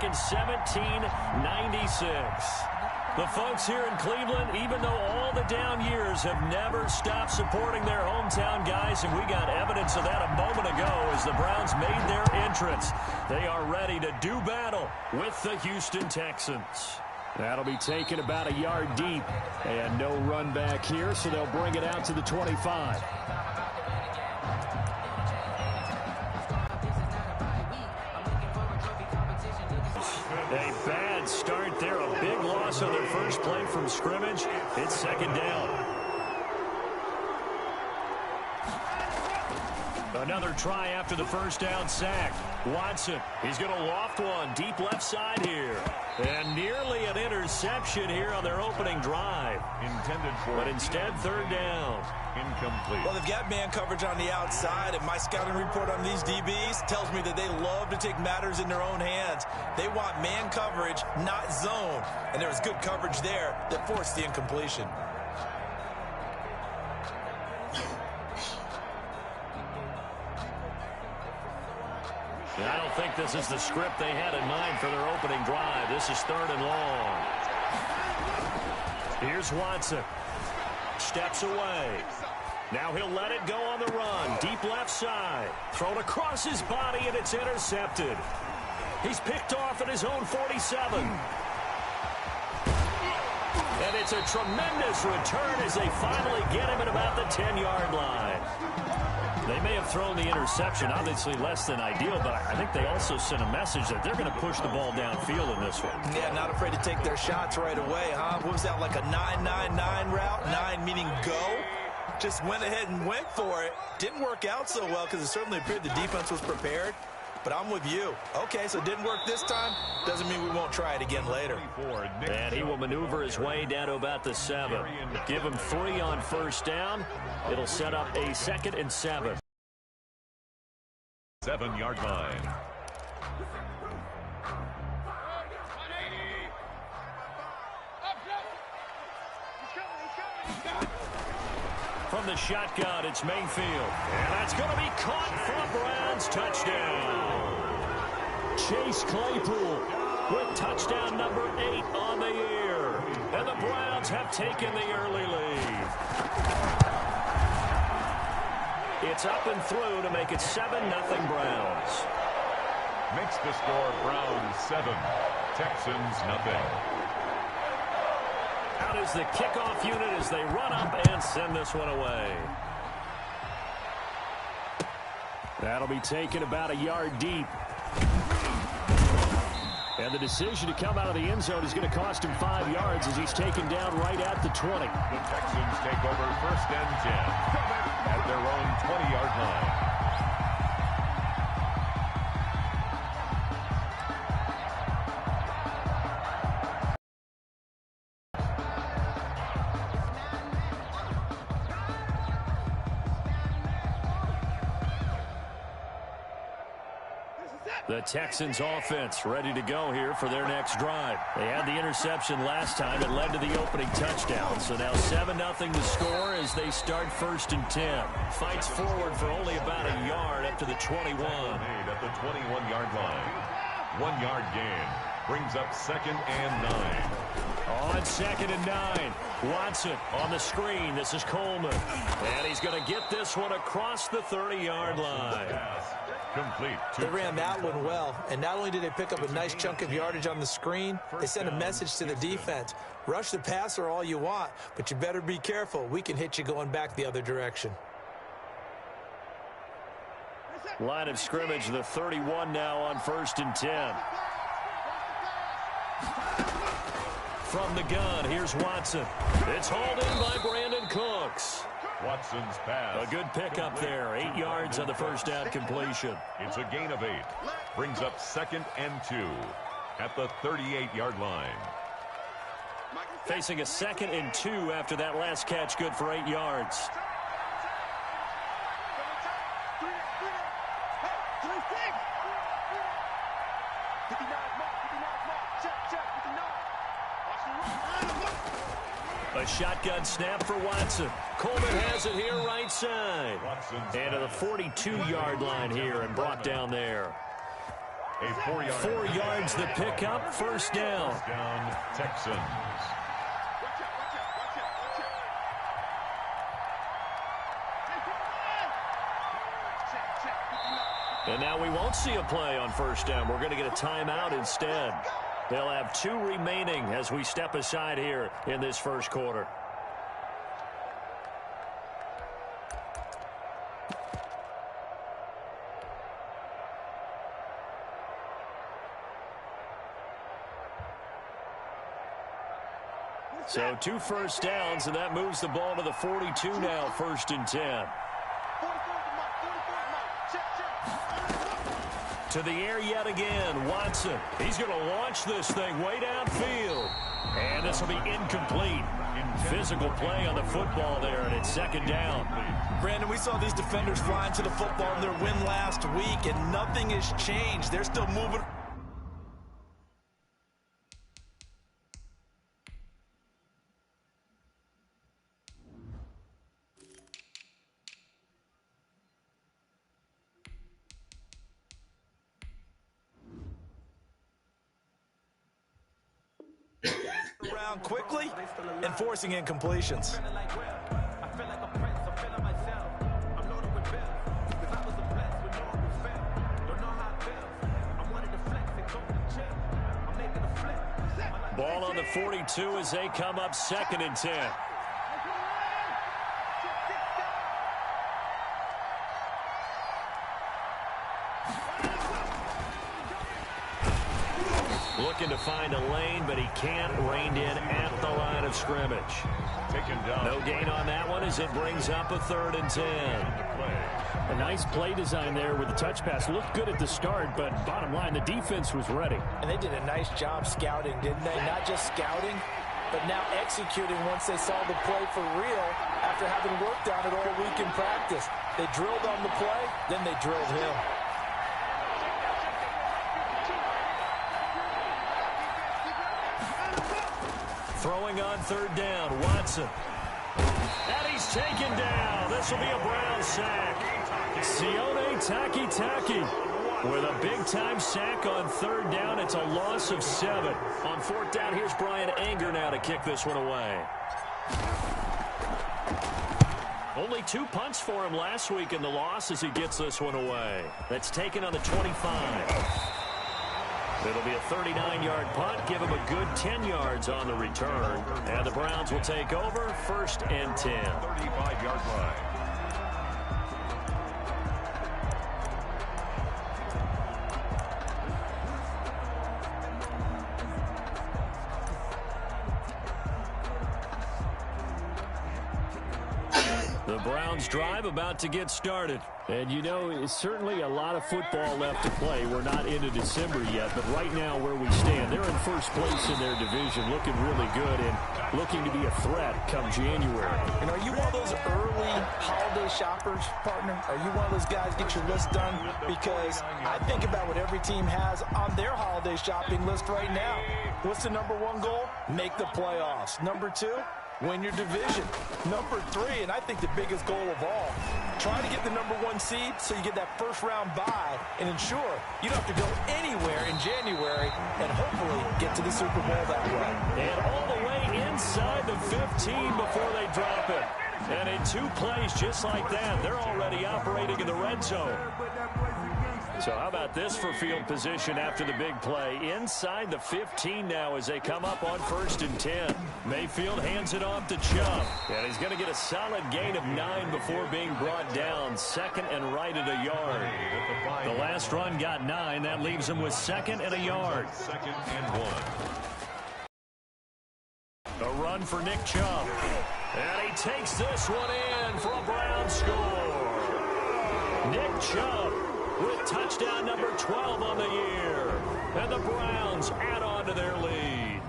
back in 1796. The folks here in Cleveland, even though all the down years, have never stopped supporting their hometown guys, and we got evidence of that a moment ago as the Browns made their entrance. They are ready to do battle with the Houston Texans. That'll be taken about a yard deep, and no run back here, so they'll bring it out to the 25. A bad start there, a big loss on their first play from scrimmage. It's second down. Another try after the first down sack. Watson, he's going to loft one deep left side here. And nearly an interception here on their opening drive. Intended for, but instead, third down. Incomplete. Well, they've got man coverage on the outside, and my scouting report on these DBs tells me that they love to take matters in their own hands. They want man coverage, not zone. And there was good coverage there that forced the incompletion. I don't think this is the script they had in mind for their opening drive. This is third and long. Here's Watson. Steps away. Now he'll let it go on the run. Deep left side. Thrown across his body, and it's intercepted. He's picked off at his own 47. And it's a tremendous return as they finally get him at about the 10-yard line. They may have thrown the interception, obviously less than ideal, but I think they also sent a message that they're going to push the ball downfield in this one. Yeah, not afraid to take their shots right away, huh? What was that, like a 9-9-9 route? 9 meaning go? Just went ahead and went for it. Didn't work out so well because it certainly appeared the defense was prepared. But I'm with you. Okay, so it didn't work this time. Doesn't mean we won't try it again later. And he will maneuver his way down to about the 7. Give him 3 on first down. It'll set up a 2nd and 7. 7-yard line. From the shotgun, it's Mayfield. And that's going to be caught for a Browns touchdown. Chase Claypool with touchdown number 8 on the year. And the Browns have taken the early lead. It's up and through to make it 7-0 Browns. Makes the score Browns 7, Texans nothing. Out is the kickoff unit as they run up and send this one away. That'll be taken about a yard deep. And the decision to come out of the end zone is going to cost him 5 yards as he's taken down right at the 20. The Texans take over 1st and 10 at their own 20-yard line. The Texans offense ready to go here for their next drive. They had the interception last time. It led to the opening touchdown. So now 7-0 the score as they start 1st and 10. Fights forward for only about a yard up to the 21. At the 21-yard line. 1-yard gain. Brings up 2nd and 9. On 2nd and 9. Watson on the screen. This is Coleman. And he's going to get this one across the 30-yard line. Complete. They ran that one well, and not only did they pick up a nice chunk of yardage on the screen, they sent a message to the defense. Rush the passer all you want, but you better be careful. We can hit you going back the other direction. Line of scrimmage, the 31 now on 1st and 10. From the gun, here's Watson. It's hauled in by Brandon Cooks. Watson's pass. A good pickup there. 8 yards on the first down completion. It's a gain of 8. Brings up 2nd and 2 at the 38-yard line. Facing a 2nd and 2 after that last catch, good for 8 yards. A shotgun snap for Watson. Coleman has it here right side. And to the 42-yard line here and brought down there. A 4-yard. 4 yards the pickup, first down. First down, Texans. And now we won't see a play on first down. We're going to get a timeout instead. They'll have 2 remaining as we step aside here in this first quarter. So 2 first downs, and that moves the ball to the 42 now, 1st and 10. To the air yet again, Watson. He's going to launch this thing way downfield. And this will be incomplete. Physical play on the football there, and it's 2nd down. Brandon, we saw these defenders flying to the football in their win last week, and nothing has changed. They're still moving. Around quickly and forcing incompletions. Ball on the 42 as they come up 2nd and 10. Looking to find a lane, but he can't. Reined in at the line of scrimmage. Taken down. No gain on that one as it brings up a 3rd and 10. A nice play design there with the touch pass. Looked good at the start, but bottom line, the defense was ready. And they did a nice job scouting, didn't they? Not just scouting, but now executing once they saw the play for real after having worked on it all week in practice. They drilled on the play, then they drilled him. Throwing on 3rd down, Watson. And he's taken down. This will be a Brown sack. Sione Takitaki with a big-time sack on 3rd down. It's a loss of 7. On 4th down, here's Brian Anger now to kick this one away. Only 2 punts for him last week in the loss as he gets this one away. That's taken on the 25. It'll be a 39-yard punt. Give him a good 10 yards on the return. And the Browns will take over 1st and 10. 35-yard line. The Browns drive about to get started. And, you know, it's certainly a lot of football left to play. We're not into December yet, but right now where we stand, they're in 1st place in their division, looking really good and looking to be a threat come January. And are you one of those early holiday shoppers, partner? Are you one of those guys get your list done? Because I think about what every team has on their holiday shopping list right now. What's the #1 goal? Make the playoffs. #2? Win your division. #3, and I think the biggest goal of all, try to get the #1 seed so you get that 1st-round bye and ensure you don't have to go anywhere in January and hopefully get to the Super Bowl that way. And all the way inside the 15 before they drop it. And in 2 plays just like that, they're already operating in the red zone. So how about this for field position after the big play? Inside the 15 now as they come up on 1st and 10. Mayfield hands it off to Chubb. And he's going to get a solid gain of 9 before being brought down. 2nd and right at a yard. The last run got 9. That leaves him with 2nd and a yard. 2nd and 1. A run for Nick Chubb. And he takes this one in for a Brown score. Nick Chubb with touchdown number 12 on the year. And the Browns add on to their lead.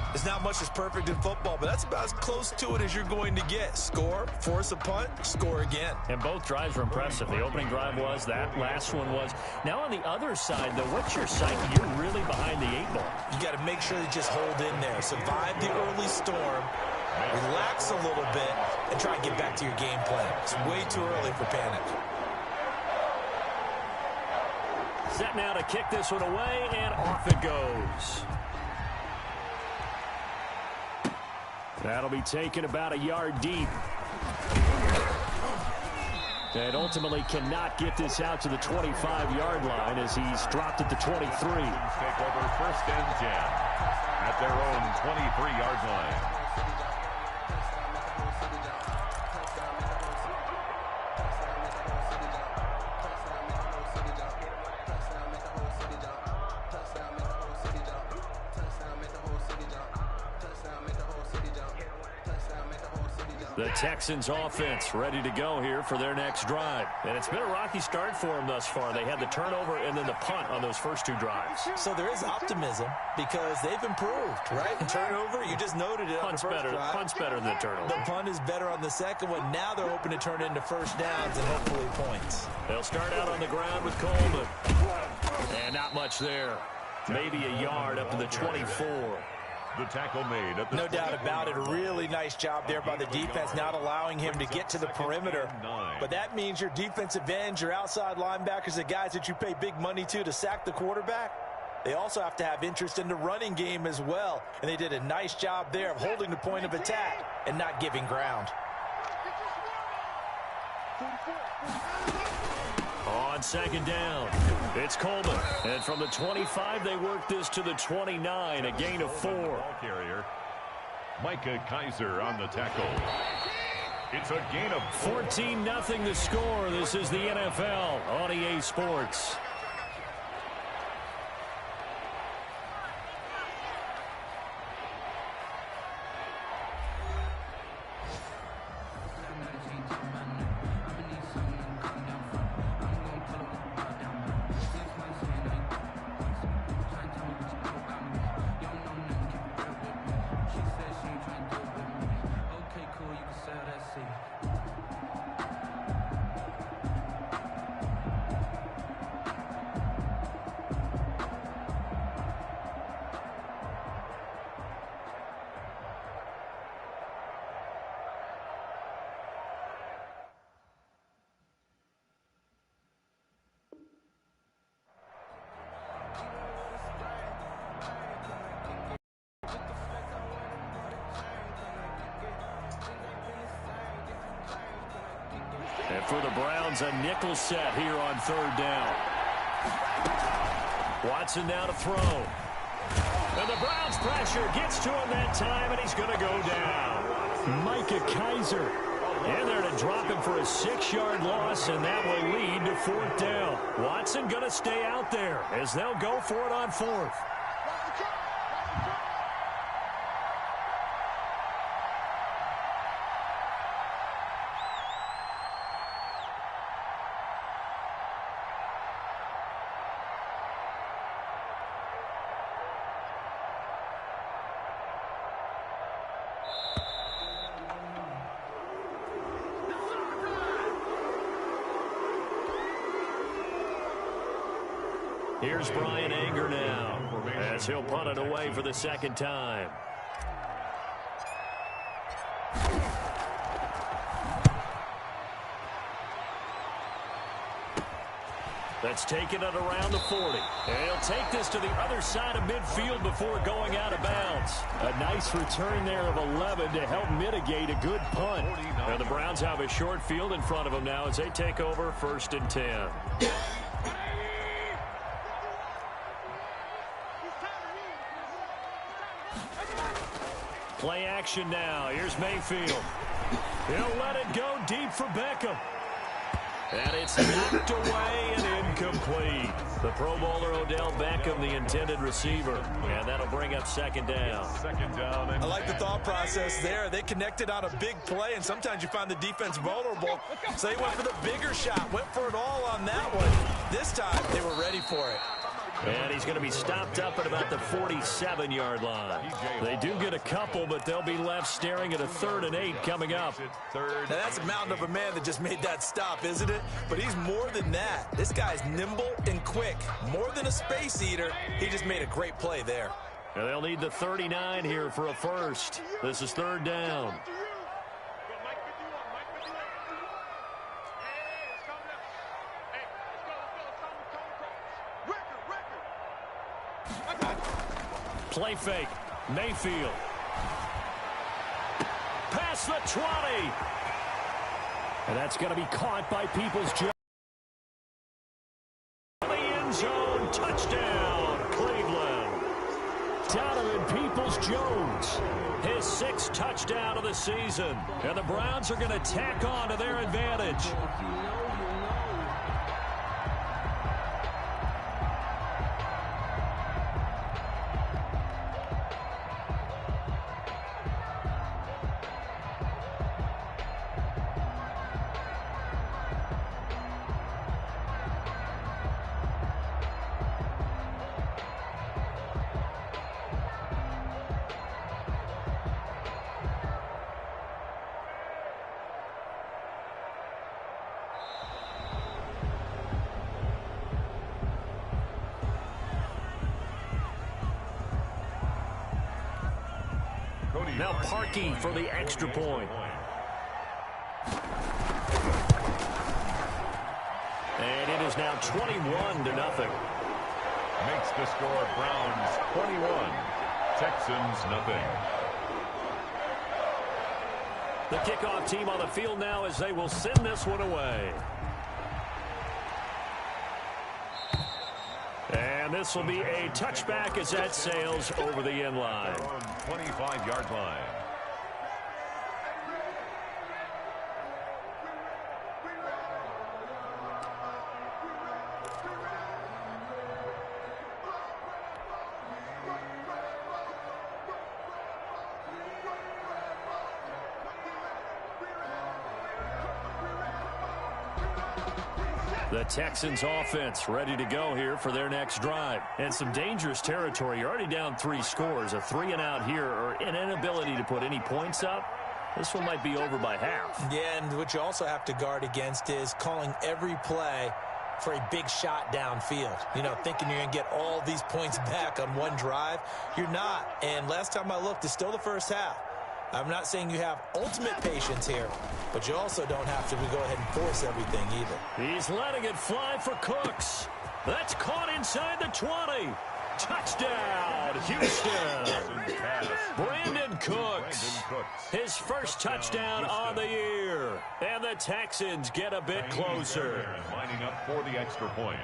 There's not much that's perfect in football, but that's about as close to it as you're going to get. Score, force a punt, score again. And both drives were impressive. The opening drive was, that last one was. Now on the other side, though, what's your psyche? You're really behind the 8 ball. You got to make sure you just hold in there. Survive the early storm, relax a little bit, and try and get back to your game plan. It's way too early for panic. Set now to kick this one away, and off it goes. That'll be taken about a yard deep. And ultimately cannot get this out to the 25-yard line as he's dropped at the 23. Take over 1st and 10 at their own 23-yard line. The Texans offense ready to go here for their next drive. And it's been a rocky start for them thus far. They had the turnover and then the punt on those first 2 drives. So there is optimism because they've improved, right? And turnover, you just noted it on the first drive. Punt's better than the turnover. The punt is better on the second one. Now they're hoping to turn it into first downs and hopefully points. They'll start out on the ground with Coleman. And not much there. Maybe a yard up to the 24. The tackle made at the no doubt about it. A really nice job there by the defense, not allowing him to get to the perimeter. But that means your defensive ends, your outside linebackers, the guys that you pay big money to sack the quarterback, they also have to have interest in the running game as well. And they did a nice job there of holding the point of attack and not giving ground. On second down, it's Coleman. And from the 25, they work this to the 29, a gain of 4. Ball carrier, Micah Kaiser on the tackle. It's a gain of 14-0 the score. This is the NFL on EA Sports. And for the Browns, a nickel set here on 3rd down. Watson now to throw. And the Browns pressure gets to him that time, and he's going to go down. Micah Kaiser in there to drop him for a 6-yard loss, and that will lead to 4th down. Watson going to stay out there as they'll go for it on 4th. Here's Brian Anger now as he'll punt it away for the 2nd time. That's taken it around the 40. And he'll take this to the other side of midfield before going out of bounds. A nice return there of 11 to help mitigate a good punt. And the Browns have a short field in front of them now as they take over 1st and 10. Play action now. Here's Mayfield. He'll let it go deep for Beckham. And it's knocked away and incomplete. The Pro Bowler Odell Beckham, the intended receiver. And that'll bring up 2nd down. 2nd down. I like the thought process there. They connected on a big play, and sometimes you find the defense vulnerable. So they went for the bigger shot, went for it all on that one. This time, they were ready for it. And he's going to be stopped up at about the 47-yard line. They do get a couple, but they'll be left staring at a 3rd and 8 coming up. Now that's a mountain of a man that just made that stop, isn't it? But he's more than that. This guy's nimble and quick. More than a space eater, he just made a great play there. And they'll need the 39 here for a first. This is 3rd down. Play fake. Mayfield. Past the 20. And that's going to be caught by Peoples-Jones. The end zone. Touchdown, Cleveland. Donovan Peoples-Jones. His 6th touchdown of the season. And the Browns are going to tack on to their advantage. Now Parkey for the extra point. And it is now 21-0. Makes the score Browns 21, Texans nothing. The kickoff team on the field now as they will send this one away. And this will be a touchback as that sails over the end line. 25-yard line. The Texans offense ready to go here for their next drive. And some dangerous territory. You're already down 3 scores. A 3-and-out here or an inability to put any points up. This one might be over by half. Yeah, and what you also have to guard against is calling every play for a big shot downfield. You know, thinking you're going to get all these points back on one drive. You're not. And last time I looked, it's still the first half. I'm not saying you have ultimate patience here, but you also don't have to go ahead and force everything either. He's letting it fly for Cooks. That's caught inside the 20. Touchdown, Houston. Brandon Cooks. His first touchdown on the year. And the Texans get a bit closer. Lining up for the extra point.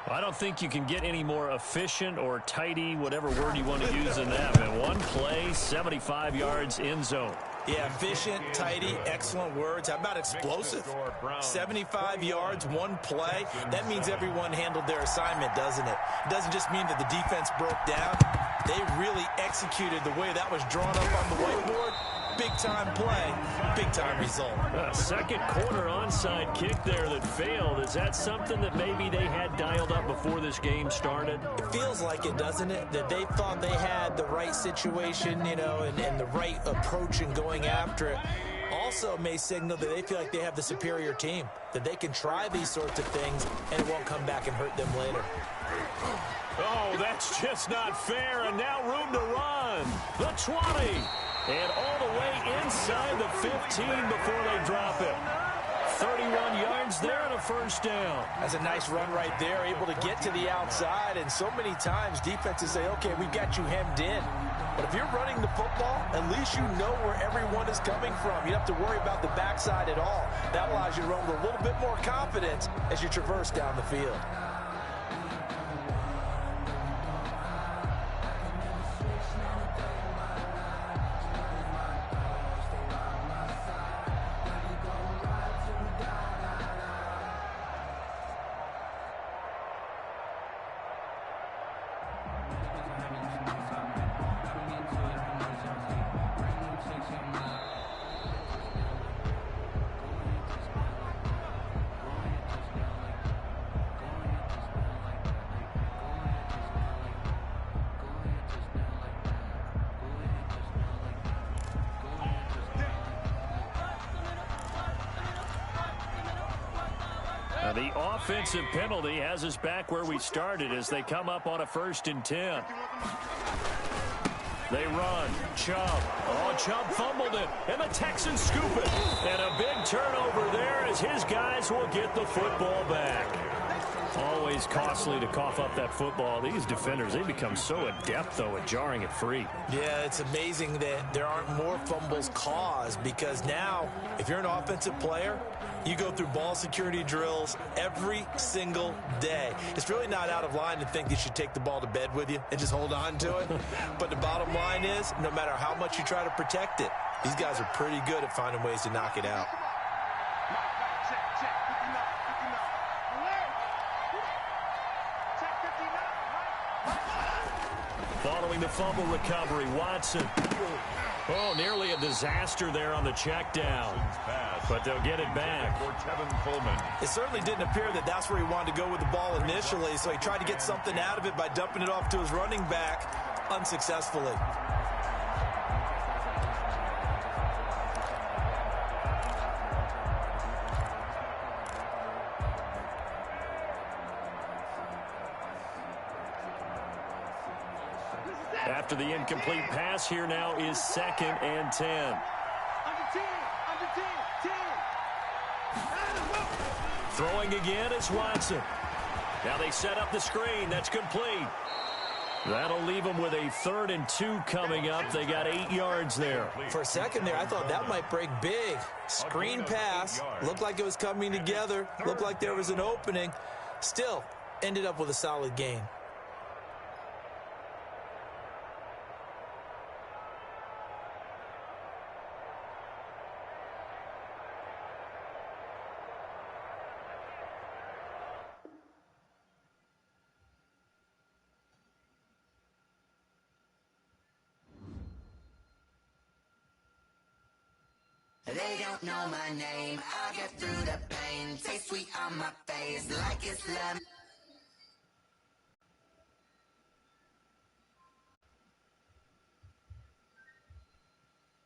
I don't think you can get any more efficient or tidy, whatever word you want to use in that. Man, one play, 75 yards in zone. Yeah, efficient, tidy, excellent words. How about explosive? 75 yards, one play. That means everyone handled their assignment, doesn't it? It doesn't just mean that the defense broke down. They really executed the way that was drawn up on the whiteboard. Big-time play, big-time result. A second quarter onside kick there that failed. Is that something that maybe they had dialed up before this game started? It feels like it, doesn't it? That they thought they had the right situation, you know, and the right approach in going after it. Also may signal that they feel like they have the superior team, that they can try these sorts of things and it won't come back and hurt them later. Oh, that's just not fair, and now room to run. The 20. And all the way inside the 15 before they drop it. 31 yards there and a first down. That's a nice run right there, able to get to the outside. And so many times defenses say, okay, we've got you hemmed in. But if you're running the football, at least you know where everyone is coming from. You don't have to worry about the backside at all. That allows you to run with a little bit more confidence as you traverse down the field. The offensive penalty has us back where we started as they come up on a 1st and 10. They run. Chubb. Oh, Chubb fumbled it. And the Texans scoop it. And a big turnover there as his guys will get the football back. Always costly to cough up that football. These defenders, they become so adept, though, at jarring it free. Yeah, it's amazing that there aren't more fumbles caused, because now, if you're an offensive player, you go through ball security drills every single day. It's really not out of line to think you should take the ball to bed with you and just hold on to it. But the bottom line is, no matter how much you try to protect it, these guys are pretty good at finding ways to knock it out. Following the fumble recovery, Watson. Oh, nearly a disaster there on the check down. But they'll get it back. It certainly didn't appear that that's where he wanted to go with the ball initially, so he tried to get something out of it by dumping it off to his running back unsuccessfully. After the incomplete pass, here now is 2nd and 10. Throwing again is Watson. Now they set up the screen. That's complete. That'll leave them with a 3rd and 2 coming up. They got 8 yards there. For a second there, I thought that might break big. Screen pass. Looked like it was coming together. Looked like there was an opening. Still, ended up with a solid gain. They don't know my name. I'll get through the pain. Taste sweet on my face like it's lemon.